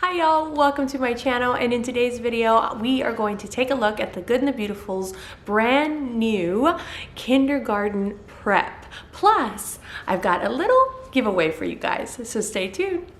Hi y'all, welcome to my channel, and in today's video we are going to take a look at the Good and the Beautiful's brand new kindergarten prep. Plus, I've got a little giveaway for you guys, so stay tuned.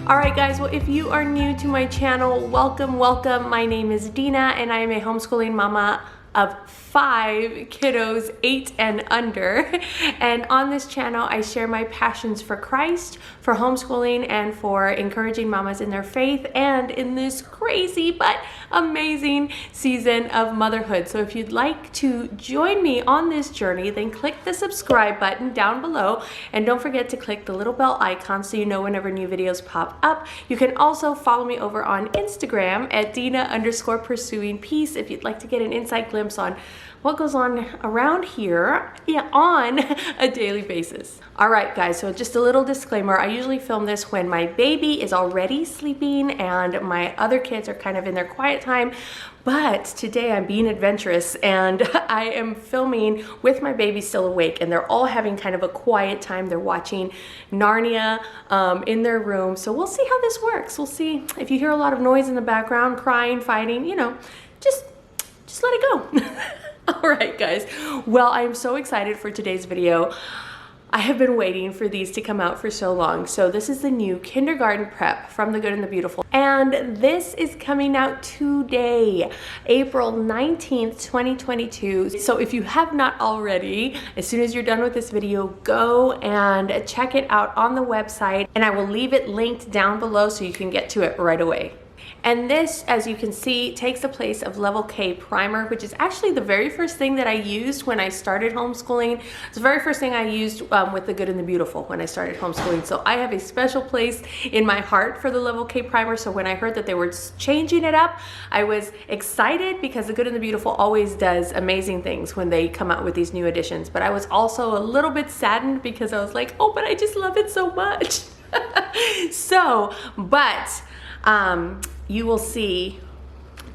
Alright guys, well if you are new to my channel, welcome. My name is Dina and I am a homeschooling mama of 5 kiddos, 8 and under. And on this channel, I share my passions for Christ, for homeschooling, and for encouraging mamas in their faith and in this crazy but amazing season of motherhood. So if you'd like to join me on this journey, then click the subscribe button down below, and don't forget to click the little bell icon so you know whenever new videos pop up. You can also follow me over on Instagram at Dina_pursuing_peace if you'd like to get an inside glimpse on what goes on around here on a daily basis. All right guys, so just a little disclaimer, I usually film this when my baby is already sleeping and my other kids are kind of in their quiet time, but today I'm being adventurous and I am filming with my baby still awake, and they're all having kind of a quiet time. They're watching Narnia in their room, so we'll see how this works. We'll see if you hear a lot of noise in the background, crying, fighting, you know, just let it go. All right, guys. Well, I am so excited for today's video. I have been waiting for these to come out for so long. So this is the new kindergarten prep from the Good and the Beautiful. And this is coming out today, April 19th, 2022. So if you have not already, as soon as you're done with this video, go and check it out on the website. And I will leave it linked down below so you can get to it right away. And this, as you can see, takes the place of Level K Primer, which is actually the very first thing that I used when I started homeschooling. It's the very first thing I used with the Good and the Beautiful when I started homeschooling. So I have a special place in my heart for the Level K Primer. So when I heard that they were changing it up, I was excited because the Good and the Beautiful always does amazing things when they come out with these new editions. But I was also a little bit saddened because I was like, oh, but I just love it so much. You will see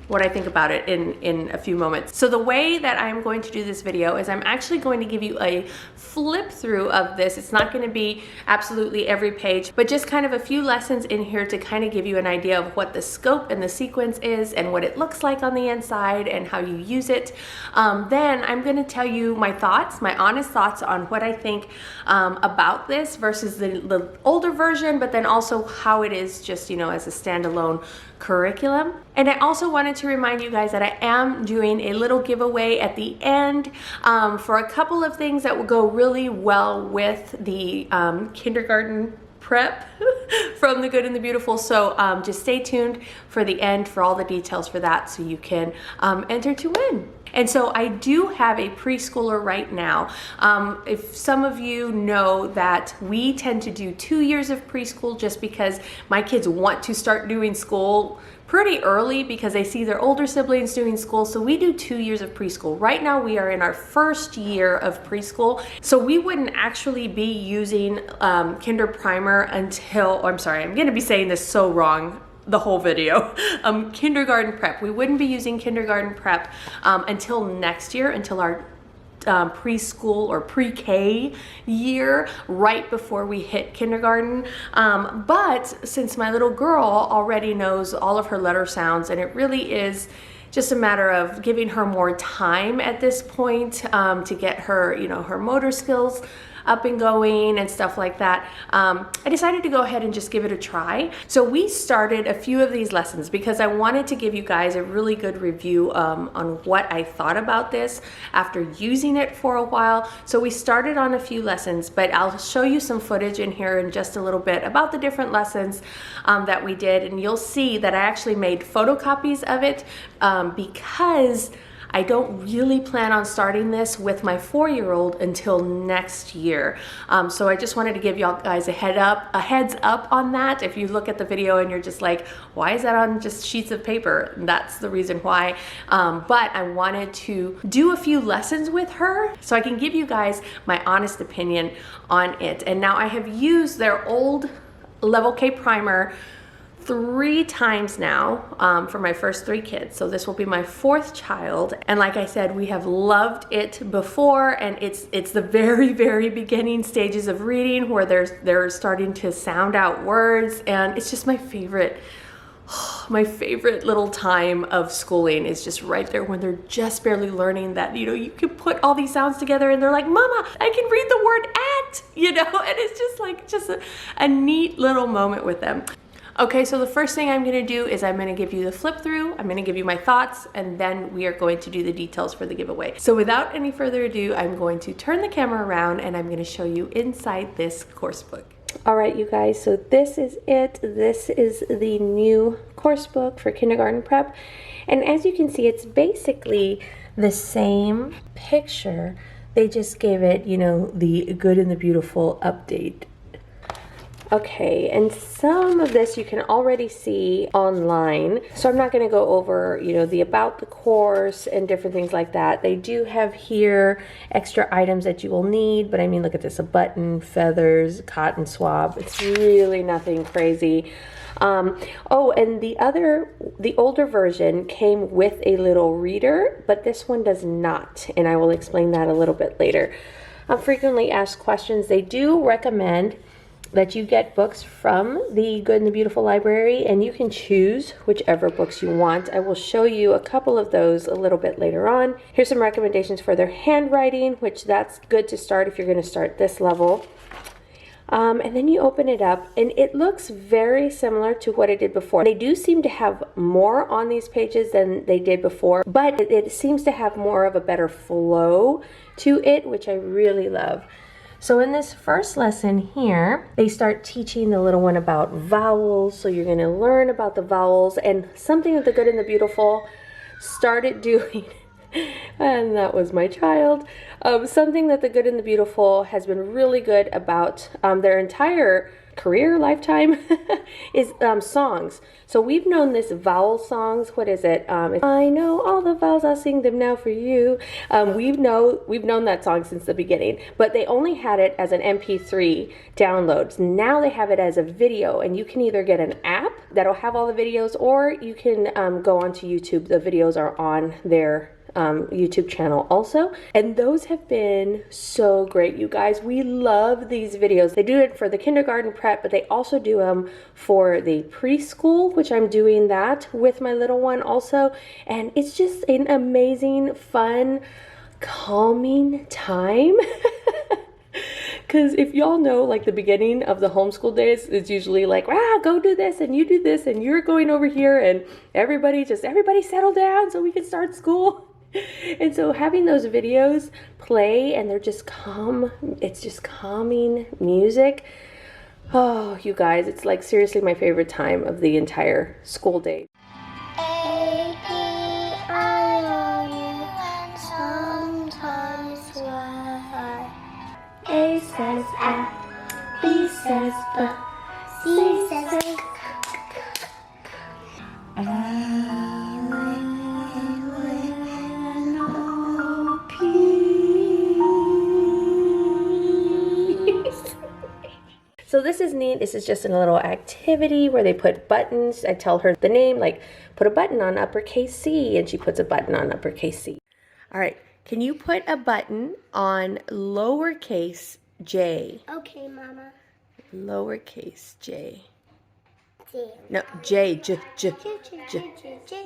what I think about it in a few moments. So the way that I'm going to do this video is I'm actually going to give you a flip through of this. It's not going to be absolutely every page, but just kind of a few lessons in here to kind of give you an idea of what the scope and the sequence is and what it looks like on the inside and how you use it. Then I'm going to tell you my thoughts, my honest thoughts on what I think about this versus the older version, but then also how it is just, you know, as a standalone curriculum. And I also wanted to remind you guys that I am doing a little giveaway at the end for a couple of things that will go really well with the kindergarten prep from the Good and the Beautiful. So just stay tuned for the end for all the details for that so you can enter to win. And so I do have a preschooler right now. If some of you know that we tend to do 2 years of preschool just because my kids want to start doing school pretty early because they see their older siblings doing school. So we do 2 years of preschool. Right now we are in our first year of preschool. So we wouldn't actually be using Kinder Primer until, oh, I'm sorry, I'm gonna be saying this so wrong the whole video. Kindergarten prep. We wouldn't be using kindergarten prep until next year, until our preschool or pre-K year, right before we hit kindergarten. But since my little girl already knows all of her letter sounds, and it really is just a matter of giving her more time at this point to get her, you know, her motor skills up and going and stuff like that, I decided to go ahead and just give it a try. So we started a few of these lessons because I wanted to give you guys a really good review on what I thought about this after using it for a while. So we started on a few lessons, but I'll show you some footage in here in just a little bit about the different lessons that we did, and you'll see that I actually made photocopies of it because I don't really plan on starting this with my 4-year-old until next year. So I just wanted to give y'all guys a heads up on that. If you look at the video and you're just like, why is that on just sheets of paper? That's the reason why. But I wanted to do a few lessons with her so I can give you guys my honest opinion on it. And now I have used their old Level K Primer 3 times now for my first 3 kids. So this will be my 4th child. And like I said, we have loved it before, and it's the very, very beginning stages of reading where they're starting to sound out words, and it's just my favorite little time of schooling is just right there when they're just barely learning that, you know, you can put all these sounds together and they're like, Mama, I can read the word at, you know, and it's just like a neat little moment with them. Okay, so the first thing I'm gonna do is I'm gonna give you the flip through, I'm gonna give you my thoughts, and then we are going to do the details for the giveaway. So without any further ado, I'm going to turn the camera around and I'm gonna show you inside this course book. All right, you guys, so this is it. This is the new course book for kindergarten prep. And as you can see, it's basically the same picture. They just gave it, you know, the good and the beautiful update. Okay, and some of this you can already see online. So I'm not gonna go over, you know, the about the course and different things like that. They do have here extra items that you will need, but I mean, look at this, a button, feathers, cotton swab. It's really nothing crazy. Oh, and the older version came with a little reader, but this one does not, and I will explain that a little bit later. Frequently asked questions, they do recommend that you get books from the Good and the Beautiful library, and you can choose whichever books you want. I will show you a couple of those a little bit later on. Here's some recommendations for their handwriting, which that's good to start if you're going to start this level. And then you open it up, and it looks very similar to what it did before. They do seem to have more on these pages than they did before, but it seems to have more of a better flow to it, which I really love. So in this first lesson here, they start teaching the little one about vowels. So you're going to learn about the vowels, and something that the Good and the Beautiful started doing, and that was my child, something that the Good and the Beautiful has been really good about their entire career lifetime is songs. So we've known this vowel songs. What is it? I know all the vowels, I'll sing them now for you. We've known that song since the beginning, but they only had it as an MP3 downloads. Now they have it as a video, and you can either get an app that'll have all the videos, or you can go onto YouTube. The videos are on their YouTube channel also, and those have been so great, you guys. We love these videos. They do it for the kindergarten prep, but they also do them for the preschool, which I'm doing that with my little one also, and it's just an amazing, fun, calming time. Because if y'all know, like the beginning of the homeschool days is usually like, go do this and you do this and you're going over here, and everybody settle down so we can start school. And so having those videos play, and they're just calm, it's just calming music. Oh, you guys, it's like seriously my favorite time of the entire school day. A, B, I, O, U, sometimes Y. A says A, B says B, C says So this is neat. This is just a little activity where they put buttons. I tell her the name, like put a button on uppercase C, and she puts a button on uppercase C. All right, can you put a button on lowercase j? Okay, Mama. Lowercase j. J. No, J.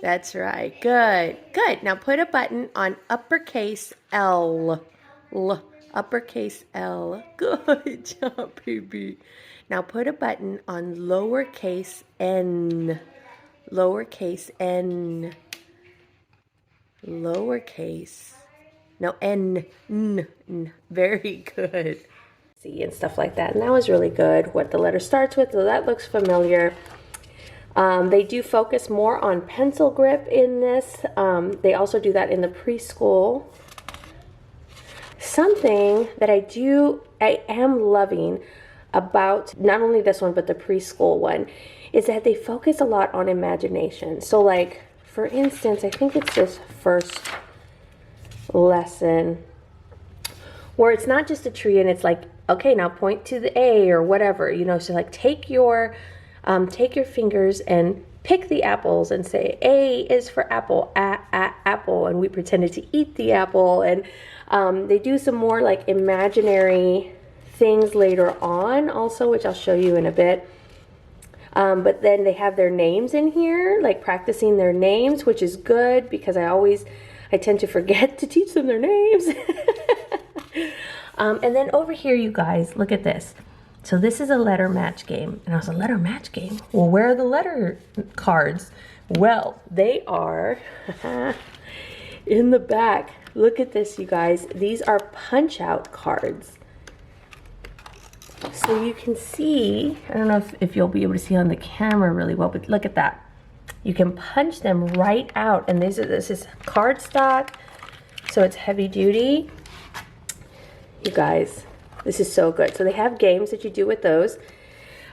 That's right. Good. Good. Now put a button on uppercase L. Uppercase L. Good job, baby. Now put a button on lowercase n. Lowercase n. Lowercase. No, n. Very good. See, and stuff like that. And that was really good. What the letter starts with, so that looks familiar. They do focus more on pencil grip in this. They also do that in the preschool. Something that I am loving about not only this one, but the preschool one, is that they focus a lot on imagination. So like, for instance, I think it's this first lesson where it's not just a tree and it's like, okay, now point to the A or whatever, you know, so like take your take your fingers and pick the apples and say, A is for apple, apple, and we pretended to eat the apple. And they do some more like imaginary things later on also, which I'll show you in a bit. But then they have their names in here, like practicing their names, which is good because I tend to forget to teach them their names. And then over here, you guys, look at this. So this is a letter match game. And I was a letter match game? Well, where are the letter cards? Well, they are in the back. Look at this, you guys. These are punch-out cards. So you can see, I don't know if you'll be able to see on the camera really well, but look at that. You can punch them right out. And this is cardstock, so it's heavy duty. You guys, this is so good. So they have games that you do with those,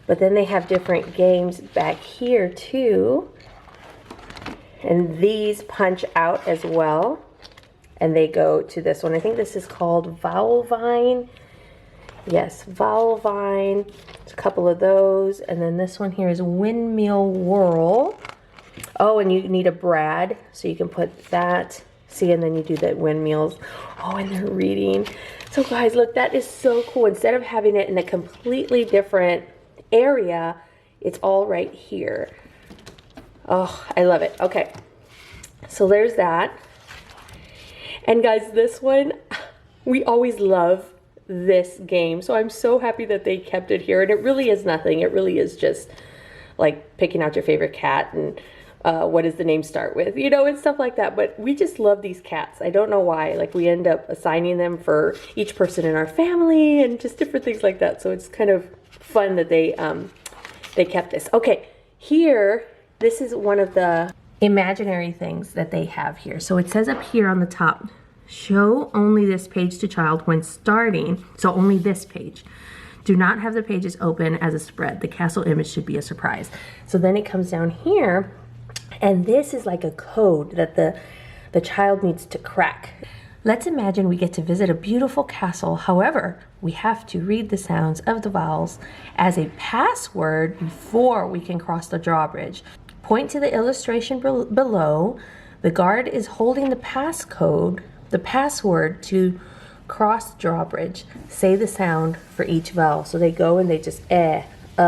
but then they have different games back here too. And these punch out as well. And they go to this one. I think this is called Vowel Vine. Yes, Vowel Vine. There's a couple of those. And then this one here is Windmill Whirl. Oh, and you need a brad, so you can put that. See, and then you do the windmills. Oh, and they're reading. So guys, look, that is so cool. Instead of having it in a completely different area, it's all right here. Oh, I love it. Okay, so there's that. And guys, this one, we always love this game. So I'm so happy that they kept it here. And it really is nothing. It really is just like picking out your favorite cat and what does the name start with, you know, and stuff like that. But we just love these cats. I don't know why. Like we end up assigning them for each person in our family and just different things like that. So it's kind of fun that they kept this. Okay, here, this is one of the imaginary things that they have here. So it says up here on the top, show only this page to child when starting. So only this page. Do not have the pages open as a spread. The castle image should be a surprise. So then it comes down here, and this is like a code that the child needs to crack. Let's imagine we get to visit a beautiful castle. However, we have to read the sounds of the vowels as a password before we can cross the drawbridge. Point to the illustration below. The guard is holding the password to cross drawbridge. Say the sound for each vowel. So they go and they just you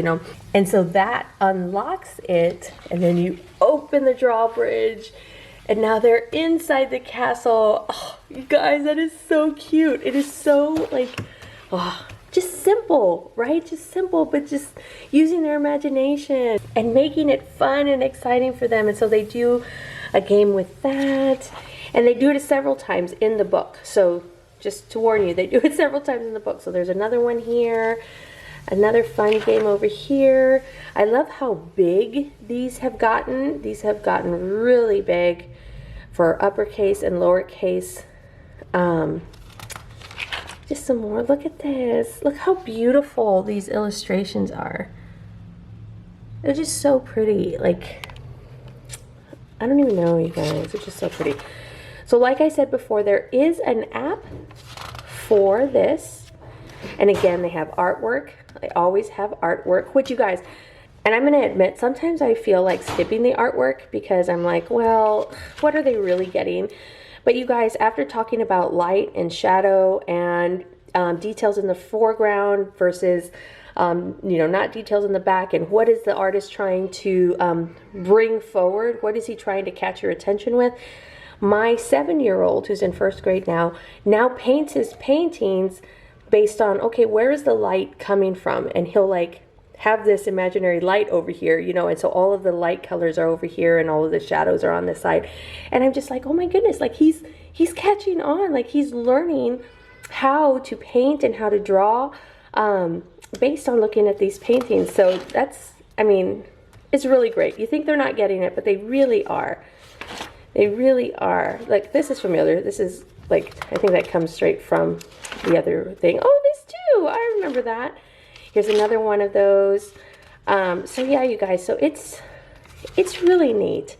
know. And so that unlocks it, and then you open the drawbridge, and now they're inside the castle. Oh, you guys, that is so cute. It is so like, oh, just simple, right? Just simple, but just using their imagination and making it fun and exciting for them. And so they do a game with that, and they do it several times in the book. So just to warn you, they do it several times in the book. So there's another one here, another fun game over here. I love how big these have gotten. These have gotten really big for uppercase and lowercase. Just some more. Look at this. Look how beautiful these illustrations are. They're just so pretty. Like, I don't even know, you guys. They're just so pretty. So like I said before, there is an app for this. And again, they have artwork. They always have artwork, which you guys, and I'm going to admit, sometimes I feel like skipping the artwork because I'm like, well, what are they really getting? But you guys, after talking about light and shadow and details in the foreground versus, you know, not details in the back, and what is the artist trying to bring forward? What is he trying to catch your attention with? My 7-year-old, who's in first grade now paints his paintings based on, okay, where is the light coming from? And he'll like have this imaginary light over here, you know, and so all of the light colors are over here and all of the shadows are on this side. And I'm just like, oh my goodness, like he's catching on, like he's learning how to paint and how to draw based on looking at these paintings. So that's, I mean, it's really great. You think they're not getting it, but they really are. They really are. Like, this is familiar. This is like, I think that comes straight from the other thing. Oh, this too. I remember that. Here's another one of those. So yeah, you guys, so it's really neat.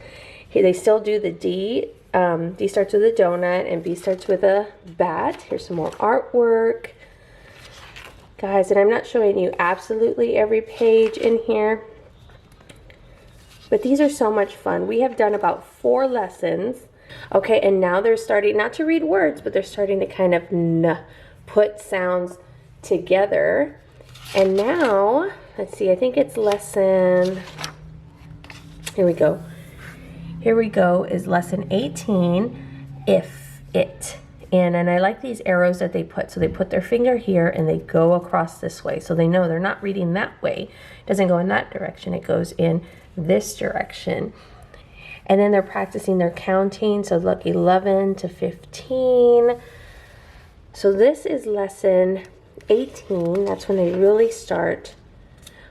Here, they still do the D. D starts with a donut and B starts with a bat. Here's some more artwork. Guys, and I'm not showing you absolutely every page in here, but these are so much fun. We have done about 4 lessons. Okay, and now they're starting not to read words, but they're starting to kind of put sounds together. And now, let's see, I think it's lesson, here we go. Here we go is lesson 18, if it. And I like these arrows that they put. So they put their finger here and they go across this way. So they know they're not reading that way. It doesn't go in that direction. It goes in this direction. And then they're practicing their counting. So look, 11 to 15. So this is lesson 18. That's when they really start.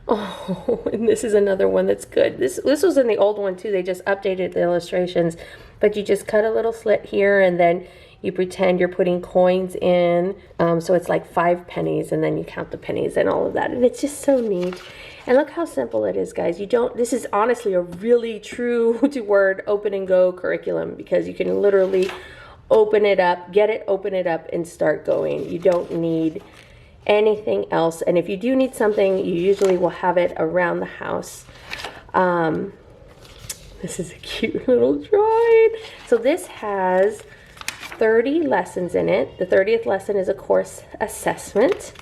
Oh, and this is another one that's good. This was in the old one too. They just updated the illustrations. But you just cut a little slit here and then you pretend you're putting coins in. So it's like 5 pennies and then you count the pennies and all of that. And it's just so neat. And look how simple it is, guys. This is honestly a really true to word open and go curriculum, because you can literally open it up, open it up and start going. You don't need anything else. And if you do need something, you usually will have it around the house. This is a cute little drawing. So this has 30 lessons in it. The 30th lesson is a course assessment.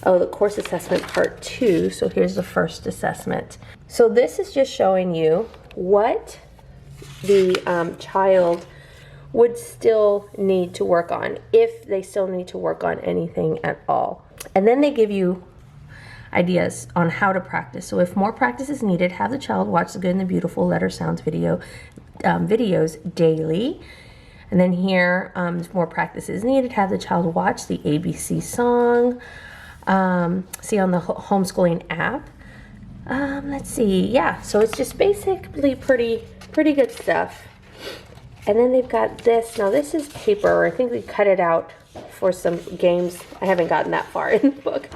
Oh, the course assessment part 2. So here's the first assessment. So this is just showing you what the child would still need to work on, if they still need to work on anything at all. And then they give you ideas on how to practice. So if more practice is needed, have the child watch the Good and the Beautiful letter sounds videos daily. And then here, if more practice is needed, have the child watch the ABC song. See on the homeschooling app. Let's see, yeah, so it's just basically pretty good stuff. And then they've got this. Now this is paper. I think we cut it out for some games. I haven't gotten that far in the book.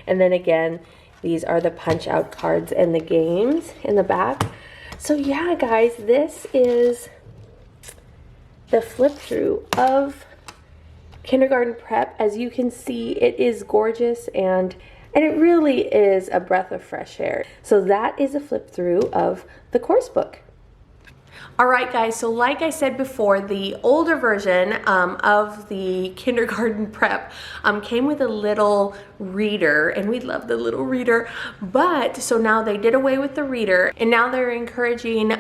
And then again, these are the punch out cards and the games in the back. So yeah, guys, this is the flip through of Kindergarten Prep. As you can see, it is gorgeous and it really is a breath of fresh air. So that is a flip through of the course book. All right, guys, so like I said before, the older version of the Kindergarten Prep came with a little reader, and we love the little reader, but so now they did away with the reader, and now they're encouraging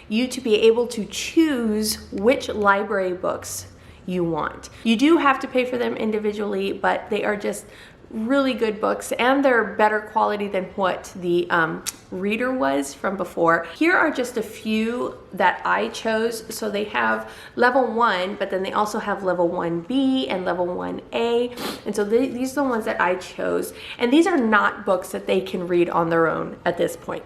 you to be able to choose which library books you want. You do have to pay for them individually, but they are just really good books, and they're better quality than what the reader was from before. Here are just a few that I chose. So they have level 1, but then they also have level 1B and level 1A. And so these are the ones that I chose. And these are not books that they can read on their own at this point.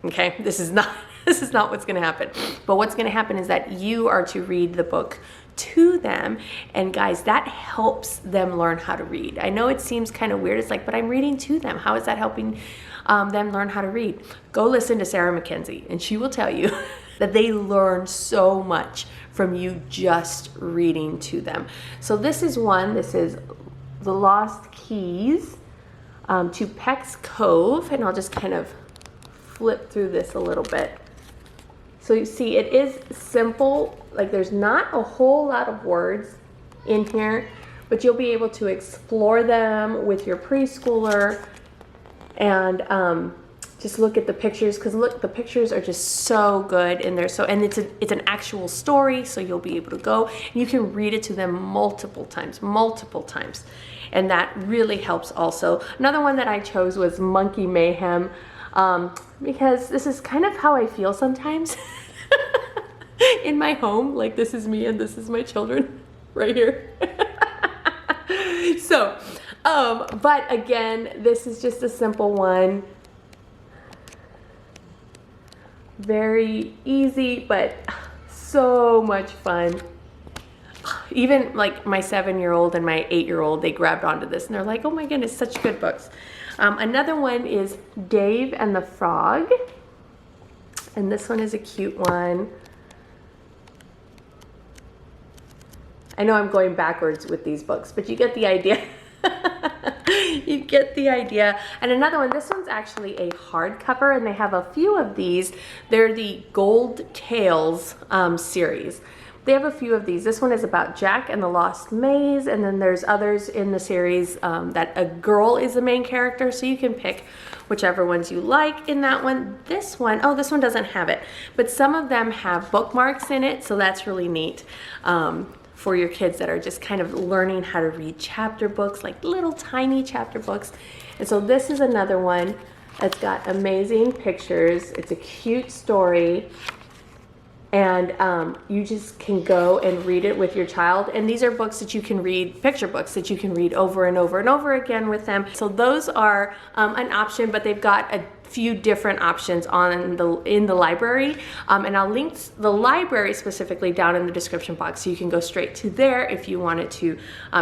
Okay, this is not what's gonna happen. But what's gonna happen is that you are to read the book to them, and guys, that helps them learn how to read. I know it seems kind of weird. It's like, but I'm reading to them. How is that helping them learn how to read? Go listen to Sarah McKenzie, and she will tell you that they learn so much from you just reading to them. So this is one. This is The Lost Keys to Peck's Cove, and I'll just kind of flip through this a little bit. So you see, it is simple. Like, there's not a whole lot of words in here, but you'll be able to explore them with your preschooler and just look at the pictures, because look, the pictures are just so good in there. So, and it's an actual story, so you'll be able to go and you can read it to them multiple times, and that really helps also. Another one that I chose was Monkey Mayhem, because this is kind of how I feel sometimes. In my home, like, this is me and this is my children right here. So, but again, this is just a simple one. Very easy, but so much fun. Even like my 7-year-old and my 8-year-old, they grabbed onto this and they're like, oh my goodness, such good books. Another one is Dave and the Frog. And this one is a cute one. I know I'm going backwards with these books, but you get the idea. You you get the idea. And another one, this one's actually a hardcover, and they have a few of these. They're the Gold Tales series. They have a few of these. This one is about Jack and the Lost Maze, and then there's others in the series that a girl is the main character, so you can pick whichever ones you like in that one. This one, oh, this one doesn't have it, but some of them have bookmarks in it, so that's really neat for your kids that are just kind of learning how to read chapter books, like little tiny chapter books. And so this is another one that's got amazing pictures. It's a cute story. And you just can go and read it with your child. And these are books that you can read, picture books that you can read over and over and over again with them. So those are an option, but they've got a few different options in the library. And I'll link the library specifically down in the description box, so you can go straight to there if you wanted to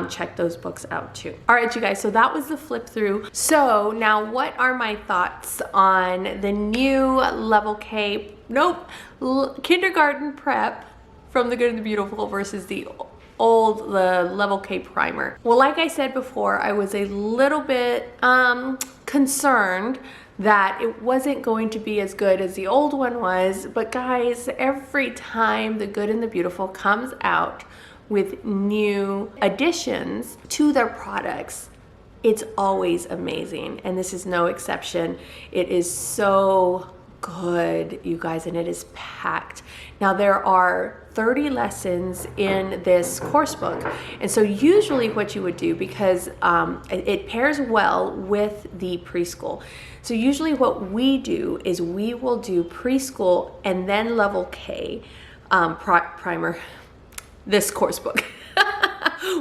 check those books out too. All right, you guys, so that was the flip through. So now what are my thoughts on the new Level K, Kindergarten Prep from The Good and the Beautiful versus the Level K primer? Well, like I said before, I was a little bit concerned that it wasn't going to be as good as the old one was. But guys, every time The Good and the Beautiful comes out with new additions to their products, it's always amazing, and this is no exception. It is so good, you guys, and it is packed. Now there are 30 lessons in this course book, and so usually what you would do, because it pairs well with the preschool, so usually what we do is we will do preschool and then Level K primer, this course book.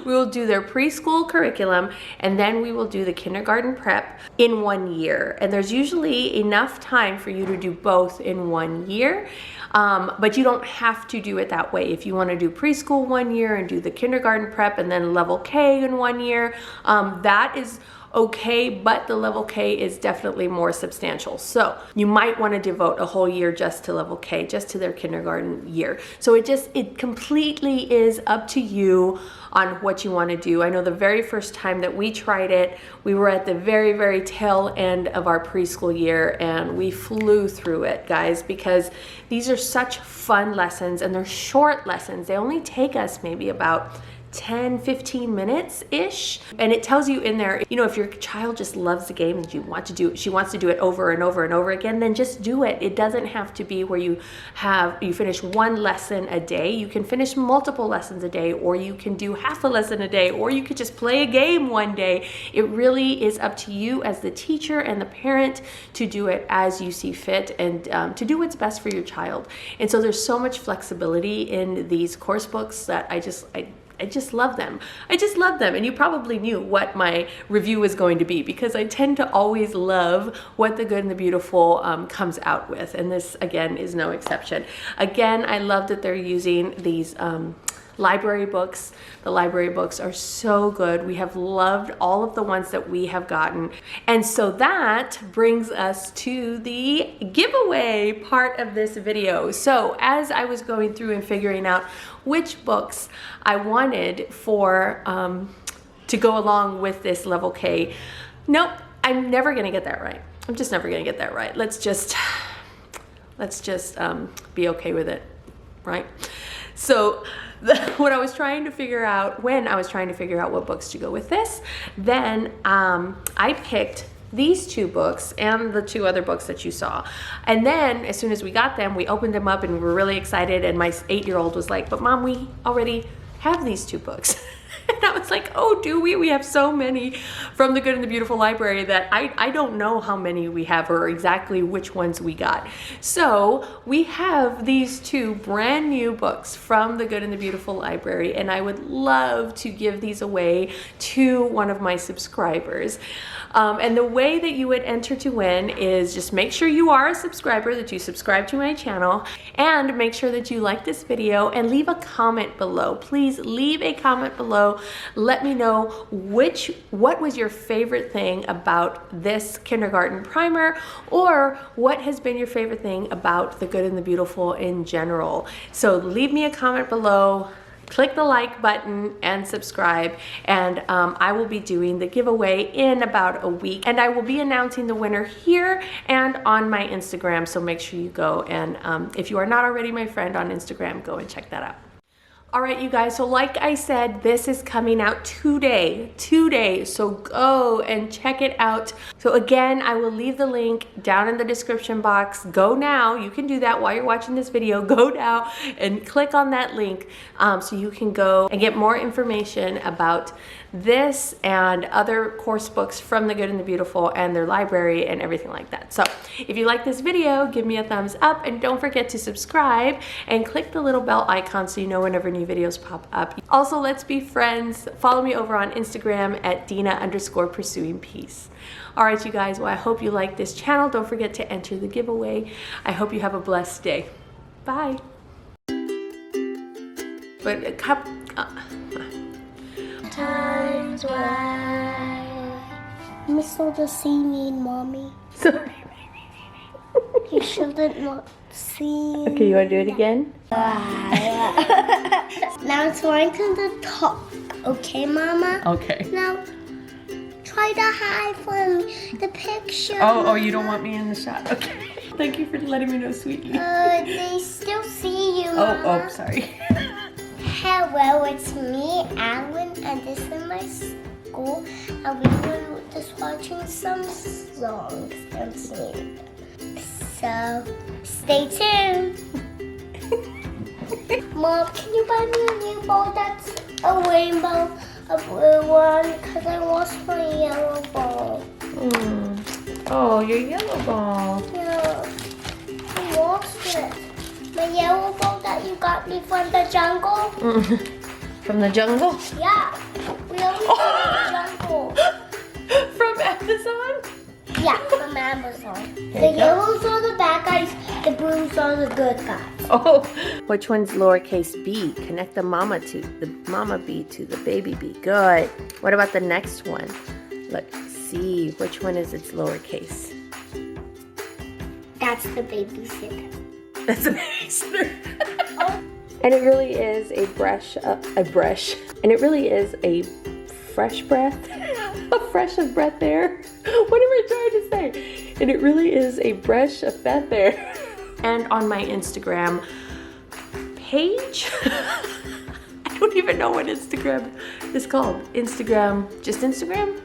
We will do their preschool curriculum, and then we will do the kindergarten prep in 1 year. And there's usually enough time for you to do both in 1 year, but you don't have to do it that way. If you want to do preschool 1 year and do the kindergarten prep and then Level K in 1 year, that is okay, but the Level K is definitely more substantial. So you might want to devote a whole year just to Level K, just to their kindergarten year. So it completely is up to you on what you want to do. I know the very first time that we tried it, we were at the very, very tail end of our preschool year, and we flew through it, guys, because these are such fun lessons, and they're short lessons. They only take us maybe about 10-15 minutes-ish, and it tells you in there, you know, if your child just loves the game and she wants to do it over and over and over again, then just do it. It doesn't have to be where you finish one lesson a day. You can finish multiple lessons a day, or you can do half a lesson a day, or you could just play a game one day. It really is up to you as the teacher and the parent to do it as you see fit, and to do what's best for your child. And so there's so much flexibility in these course books that I just love them. I just love them. And you probably knew what my review was going to be, because I tend to always love what The Good and the Beautiful comes out with. And this, again, is no exception. Again, I love that they're using these library books. The library books are so good. We have loved all of the ones that we have gotten. And so that brings us to the giveaway part of this video. So as I was going through and figuring out which books I wanted for to go along with this Level K, nope, I'm never gonna get that right. I'm just never gonna get that right. Let's just be okay with it, right? So when I was trying to figure out what books to go with this, then I picked these two books and the two other books that you saw. And then as soon as we got them, we opened them up and we were really excited, and my 8-year-old was like, "But Mom, we already have these two books." And I was like, "Oh, do we? We have so many from The Good and the Beautiful library that I don't know how many we have or exactly which ones we got." So we have these two brand new books from The Good and the Beautiful library, and I would love to give these away to one of my subscribers. And the way that you would enter to win is just make sure you are a subscriber, that you subscribe to my channel, and make sure that you like this video and leave a comment below. Please leave a comment below. Let me know what was your favorite thing about this kindergarten primer, or what has been your favorite thing about The Good and the Beautiful in general. So leave me a comment below. click the like button and subscribe, and I will be doing the giveaway in about a week, and I will be announcing the winner here and on my Instagram, so make sure you go and if you are not already my friend on Instagram, go and check that out. All right, you guys, so like I said, this is coming out today, so go and check it out. So again, I will leave the link down in the description box. Go now, you can do that while you're watching this video. Go now and click on that link so you can go and get more information about this and other course books from The Good and the Beautiful and their library and everything like that. So if you like this video, give me a thumbs up, and don't forget to subscribe and click the little bell icon so you know whenever new videos pop up. Also, let's be friends. Follow me over on Instagram at Dina_pursuing_peace. All right, you guys, well, I hope you like this channel. Don't forget to enter the giveaway. I hope you have a blessed day. Bye. But a cup. Times why Miss the see me, Mommy. Sorry. You shouldn't not see. Okay, you want to do it again? Now it's right to the top. Okay, Mama? Okay. Now try to hide from the picture. Oh, you don't want me in the shot. Okay. Thank you for letting me know, sweetie. They still see you, Mama. Oh, sorry. Hello, it's me, Alan, and this is my school, and we were just watching some songs and singing them. So, stay tuned. Mom, can you buy me a new ball that's a rainbow, a blue one? Because I lost my yellow ball. Oh, your yellow ball. Yeah, I lost it. My yellow ball that you got me from the jungle. From the jungle? Yeah, we always go to the jungle. From Amazon? Yeah, from Amazon. you The go. yellows are the bad guys, the blues are the good guys. Oh. Which one's lowercase b? Connect the mama b to the baby b. Good. What about the next one? Look, C. Which one is its lowercase? That's the babysitter. That's a babysitter. And it really is a brush, and it really is a fresh breath, a fresh of breath there. What am I trying to say? And it really is a brush of breath there. And on my Instagram page, I don't even know what Instagram is called. Just Instagram?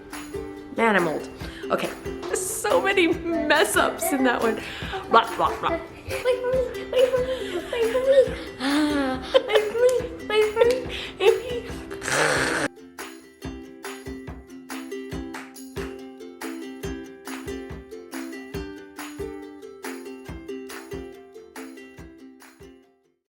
Man, I'm old. Okay, so many mess ups in that one. Blah, blah, blah. Wait for me.